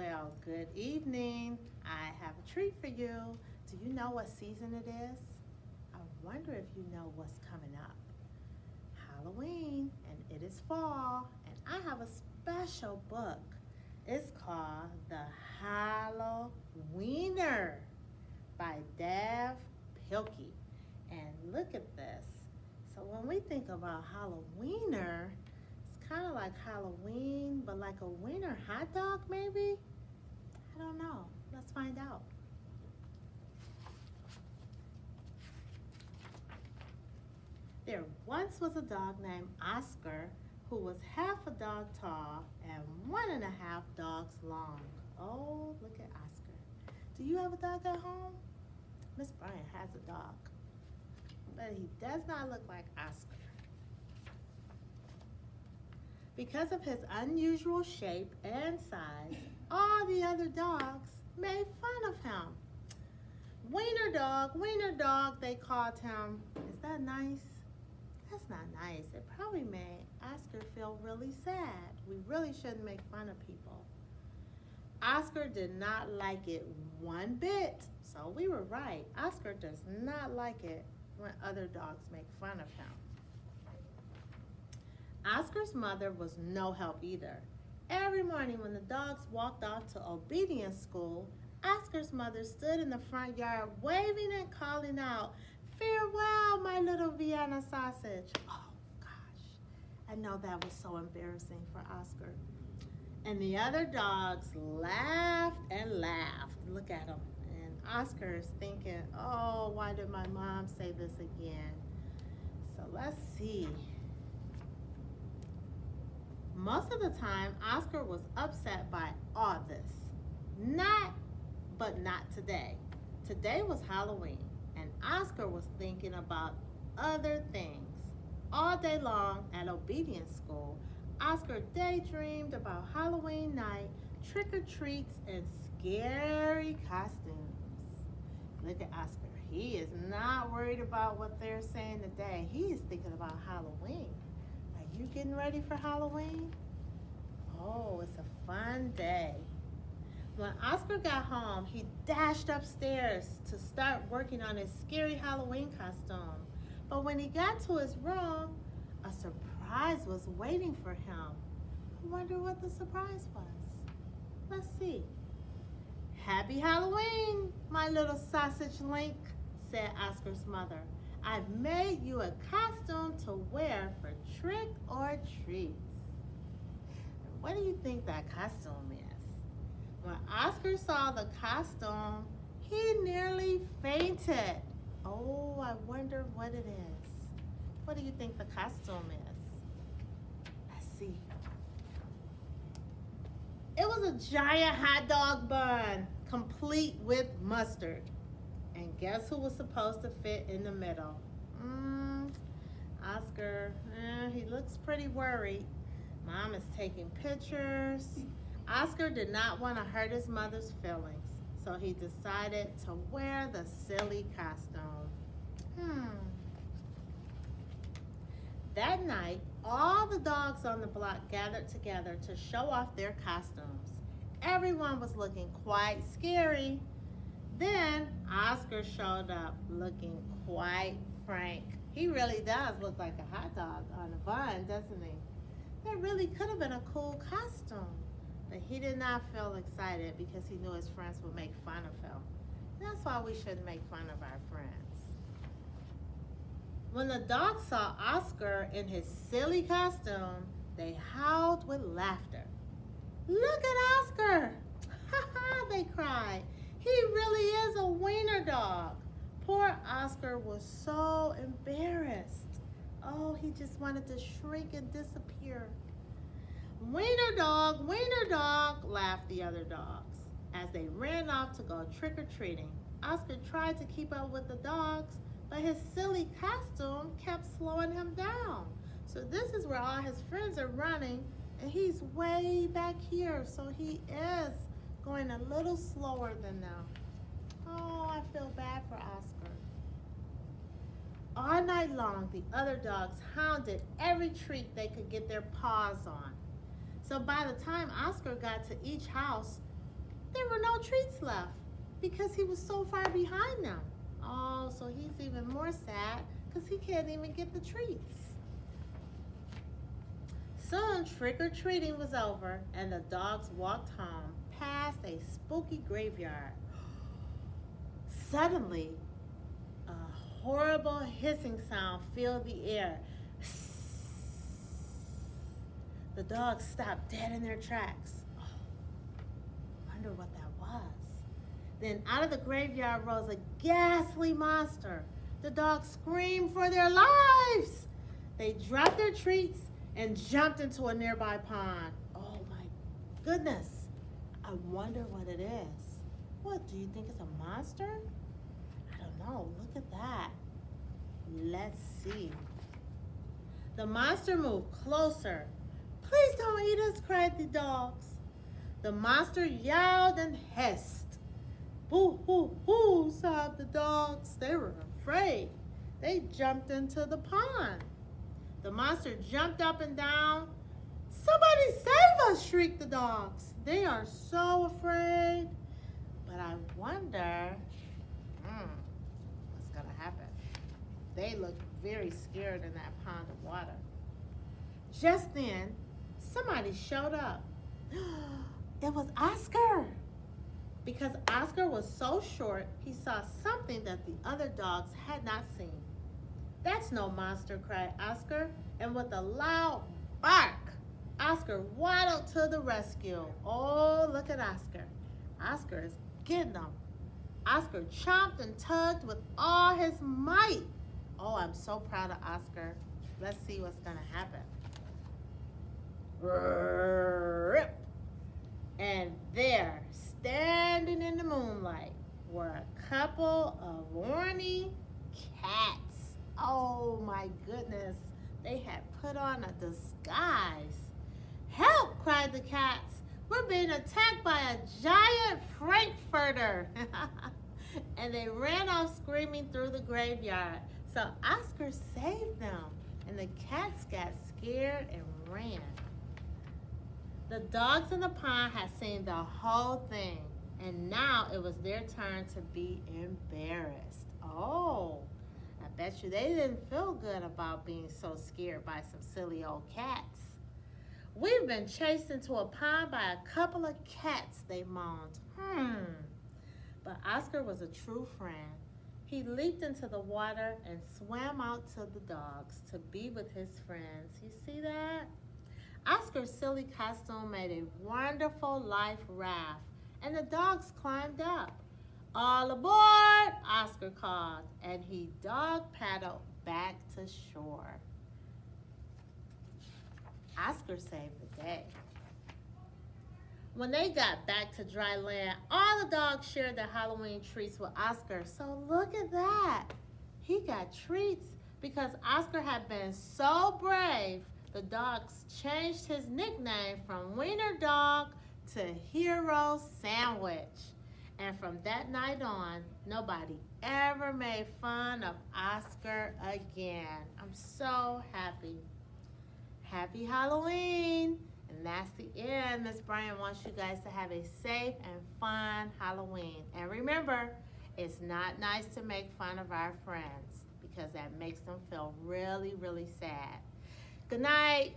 Well, good evening. I have a treat for you. Do you know what season it is? I wonder if you know what's coming up. Halloween, and it is fall, and I have a special book. It's called The Hallo-Wiener by Dave Pilkey. And look at this. So when we think about Hallow-Wiener, it's kind of like Halloween, but like a wiener hot dog maybe? I don't know. Let's find out. There once was a dog named Oscar who was half a dog tall and 1.5 dogs long. Oh, look at Oscar. Do you have a dog at home? Miss Bryant has a dog, but he does not look like Oscar. Because of his unusual shape and size, all the other dogs made fun of him. Wiener dog, they called him. Is that nice? That's not nice. It probably made Oscar feel really sad. We really shouldn't make fun of people. Oscar did not like it one bit, so we were right. Oscar does not like it when other dogs make fun of him. Oscar's mother was no help either. Every morning when the dogs walked off to obedience school, Oscar's mother stood in the front yard waving and calling out, "Farewell, my little Vienna sausage." Oh gosh, I know that was so embarrassing for Oscar. And the other dogs laughed and laughed. Look at them. And Oscar is thinking, oh, why did my mom say this again? So let's see. Most of the time, Oscar was upset by all this. But not today. Today was Halloween, and Oscar was thinking about other things. All day long at obedience school, Oscar daydreamed about Halloween night, trick-or-treats, and scary costumes. Look at Oscar. He is not worried about what they're saying today. He is thinking about Halloween. Are you getting ready for Halloween? Oh, it's a fun day. When Oscar got home, he dashed upstairs to start working on his scary Halloween costume. But when he got to his room, a surprise was waiting for him. I wonder what the surprise was. Let's see. "Happy Halloween, my little sausage link," said Oscar's mother. "I've made you a costume to wear for trick or treats." What do you think that costume is? When Oscar saw the costume, he nearly fainted. Oh, I wonder what it is. What do you think the costume is? Let's see. It was a giant hot dog bun, complete with mustard. And guess who was supposed to fit in the middle? Oscar, he looks pretty worried. Mom is taking pictures. Oscar did not want to hurt his mother's feelings, so he decided to wear the silly costume. That night, all the dogs on the block gathered together to show off their costumes. Everyone was looking quite scary. Then Oscar showed up looking quite frank. He really does look like a hot dog on a bun, doesn't he? That really could have been a cool costume. But he did not feel excited because he knew his friends would make fun of him. That's why we shouldn't make fun of our friends. When the dogs saw Oscar in his silly costume, they howled with laughter. "Look at Oscar!" "Ha ha!" they cried. "He really is a wiener dog." Poor Oscar was so embarrassed. Oh, he just wanted to shrink and disappear. Wiener dog," laughed the other dogs as they ran off to go trick-or-treating. Oscar tried to keep up with the dogs, but his silly costume kept slowing him down. So this is where all his friends are running, and he's way back here, so he is going a little slower than them. Oh, I feel bad for Oscar. All night long, the other dogs hounded every treat they could get their paws on. So by the time Oscar got to each house, there were no treats left because he was so far behind them. Oh, so he's even more sad because he can't even get the treats. Soon, trick-or-treating was over, and the dogs walked home past a spooky graveyard. Suddenly, a horrible hissing sound filled the air. The dogs stopped dead in their tracks. Oh, I wonder what that was. Then out of the graveyard rose a ghastly monster. The dogs screamed for their lives. They dropped their treats and jumped into a nearby pond. Oh my goodness. I wonder what it is. What, do you think it's a monster? I don't know. Look at that. Let's see. The monster moved closer. Please don't eat us, cried the dogs. The monster yelled and hissed. Boo, hoo, hoo, sobbed the dogs. They were afraid. They jumped into the pond. The monster jumped up and down. Somebody save us, shrieked the dogs. They are so afraid. But I wonder, what's going to happen? They look very scared in that pond of water. Just then, somebody showed up. It was Oscar. Because Oscar was so short, he saw something that the other dogs had not seen. That's no monster, cried Oscar, and with a loud bark, Oscar waddled to the rescue. Oh, look at Oscar. Oscar is getting them. Oscar chomped and tugged with all his might. Oh, I'm so proud of Oscar. Let's see what's going to happen. And there, standing in the moonlight, were a couple of orny cats. Oh my goodness, they had put on a disguise. Help, cried the cats. We're being attacked by a giant frankfurter. And they ran off screaming through the graveyard. So Oscar saved them, and the cats got scared and ran. The dogs in the pond had seen the whole thing, and now it was their turn to be embarrassed. Oh, I bet you they didn't feel good about being so scared by some silly old cats. We've been chased into a pond by a couple of cats, they moaned. But Oscar was a true friend. He leaped into the water and swam out to the dogs to be with his friends. You see that? Oscar's silly costume made a wonderful life raft, and the dogs climbed up. All aboard, Oscar called, and he dog paddled back to shore. Oscar saved the day. When they got back to dry land, all the dogs shared their Halloween treats with Oscar. So look at that. He got treats because Oscar had been so brave. The dogs changed his nickname from Wiener Dog to Hero Sandwich. And from that night on, nobody ever made fun of Oscar again. I'm so happy. Happy Halloween. And that's the end. Miss Bryant wants you guys to have a safe and fun Halloween. And remember, it's not nice to make fun of our friends because that makes them feel really, really sad. Good night.